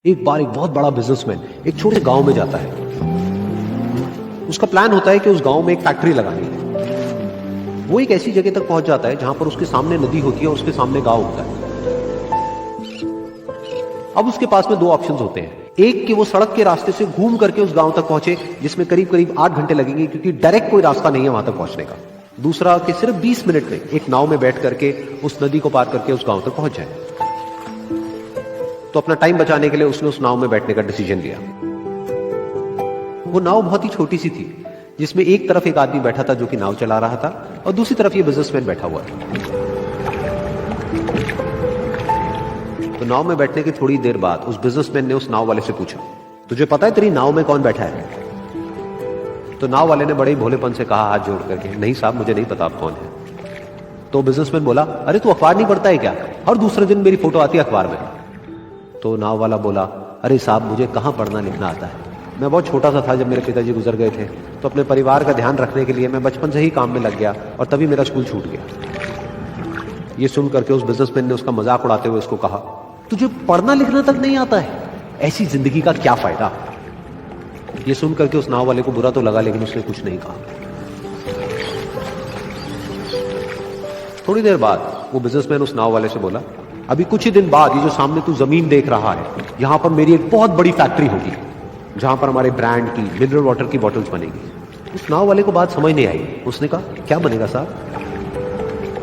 एक बार एक बहुत बड़ा बिजनेसमैन एक छोटे गांव में जाता है। उसका प्लान होता है कि उस गांव में एक फैक्ट्री लगानी है। वो एक ऐसी जगह तक पहुंच जाता है जहां पर उसके सामने नदी होती है और उसके सामने गांव होता है। अब उसके पास में दो ऑप्शंस होते हैं, एक कि वो सड़क के रास्ते से घूम करके उस गांव तक पहुंचे जिसमें करीब करीब 8 घंटे लगेंगे क्योंकि डायरेक्ट कोई रास्ता नहीं है वहां तक पहुंचने का। दूसरा कि सिर्फ 20 मिनट में एक नाव में बैठ करके उस नदी को पार करके उस गांव तक पहुंच जाए। तो अपना टाइम बचाने के लिए उसने उस नाव में बैठने का डिसीजन लिया। वो नाव बहुत ही छोटी सी थी जिसमें एक तरफ एक आदमी बैठा था जो कि नाव चला रहा था और दूसरी तरफ ये बिजनेसमैन बैठा हुआ था। तो नाव में बैठने की थोड़ी देर बाद उस बिजनेसमैन ने उस नाव वाले से पूछा, तुझे पता है तेरी नाव में कौन बैठा है? तो नाव वाले ने बड़े ही भोलेपन से कहा हाथ जोड़ करके, नहीं साहब मुझे नहीं पता आप कौन है। तो बिजनेसमैन बोला, अरे तू अखबार नहीं पढ़ता है क्या? हर दूसरे दिन मेरी फोटो आती है अखबार में। तो नाव वाला बोला, अरे साहब मुझे कहां पढ़ना लिखना आता है, मैं बहुत छोटा सा था जब मेरे पिताजी गुजर गए थे, तो अपने परिवार का ध्यान रखने के लिए मैं बचपन से ही काम में लग गया और तभी मेरा स्कूल छूट गया। ये सुन करके उस बिजनेसमैन ने उसका मजाक उड़ाते हुए उसको कहा, तुझे पढ़ना लिखना तक नहीं आता है, ऐसी जिंदगी का क्या फायदा? ये सुन करके उस नाव वाले को बुरा तो लगा लेकिन उसने कुछ नहीं कहा। थोड़ी देर बाद वो बिजनेसमैन उस नाव वाले से बोला, अभी कुछ ही दिन बाद ये जो सामने तू जमीन देख रहा है, यहां पर मेरी एक बहुत बड़ी फैक्ट्री होगी जहां पर हमारे ब्रांड की मिनरल वाटर की बॉटल्स बनेगी। उस नाव वाले को बात समझ नहीं आई। उसने कहा, क्या बनेगा साहब?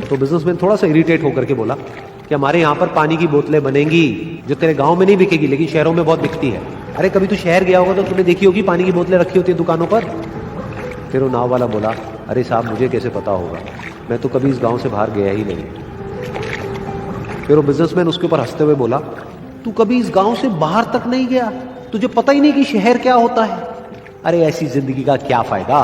तो बिजनेसमैन थोड़ा सा इरिटेट होकर के बोला कि हमारे यहां पर पानी की बोतलें बनेंगी जो तेरे गांव में नहीं बिकेगी लेकिन शहरों में बहुत बिकती है। अरे कभी तू शहर गया होगा तो तूने देखी होगी पानी की बोतलें रखी होती है दुकानों पर। फिर वो नाव वाला बोला, अरे साहब मुझे कैसे पता होगा, मैं तो कभी इस गांव से बाहर गया ही नहीं। फिर वो बिजनेसमैन उसके ऊपर हंसते हुए बोला, तू कभी इस गांव से बाहर तक नहीं गया, तुझे पता ही नहीं कि शहर क्या होता है? अरे ऐसी जिंदगी का क्या फायदा?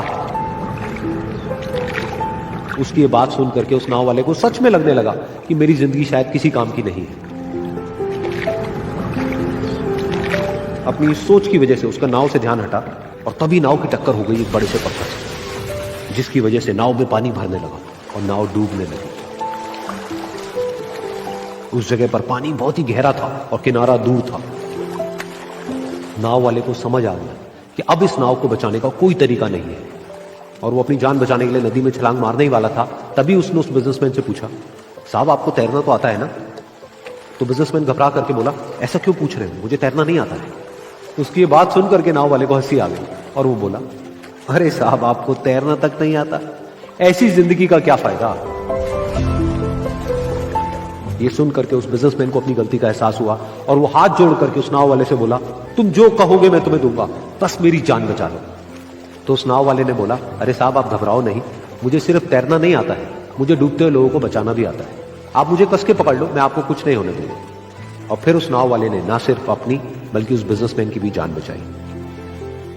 उसकी ये बात सुन करके उस नाव वाले को सच में लगने लगा कि मेरी जिंदगी शायद किसी काम की नहीं है। अपनी सोच की वजह से उसका नाव से ध्यान हटा और तभी नाव की टक्कर हो गई एक बड़े से पत्थर से, जिसकी वजह से नाव में पानी भरने लगा और नाव डूबने लगी। उस जगह पर पानी बहुत ही गहरा था और किनारा दूर था। नाव वाले को समझ आ गया कि अब इस नाव को बचाने का कोई तरीका नहीं है और वो अपनी जान बचाने के लिए नदी में छलांग मारने ही वाला था। तभी उसने उस बिजनेसमैन से पूछा, साहब आपको तैरना तो आता है ना? तो बिजनेसमैन घबरा करके बोला, ऐसा क्यों पूछ रहे हैं, मुझे तैरना नहीं आता है। उसकी ये बात सुन करके नाव वाले को हंसी आ गई और वो बोला, अरे साहब आपको तैरना तक नहीं आता, ऐसी जिंदगी का क्या फायदा? ये सुन करके उस बिजनेसमैन को अपनी गलती का एहसास हुआ और वो हाथ जोड़ करके उस नाव वाले से बोला, तुम जो कहोगे मैं तुम्हें दूंगा, बस मेरी जान बचा लो। तो उस नाव वाले ने बोला, अरे साहब आप घबराओ नहीं, मुझे सिर्फ तैरना नहीं आता है, मुझे डूबते हुए लोगों को बचाना भी आता है। आप मुझे कस के पकड़ लो, मैं आपको कुछ नहीं होने दूंगा। और फिर उस नाव वाले ने ना सिर्फ अपनी बल्कि उस बिजनेसमैन की भी जान बचाई।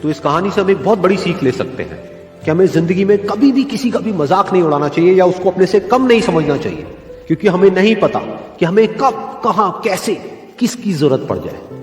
तो इस कहानी से हम एक बहुत बड़ी सीख ले सकते हैं कि हमें जिंदगी में कभी भी किसी का भी मजाक नहीं उड़ाना चाहिए या उसको अपने से कम नहीं समझना चाहिए, क्योंकि हमें नहीं पता कि हमें कब, कहां, कैसे, किसकी जरूरत पड़ जाए।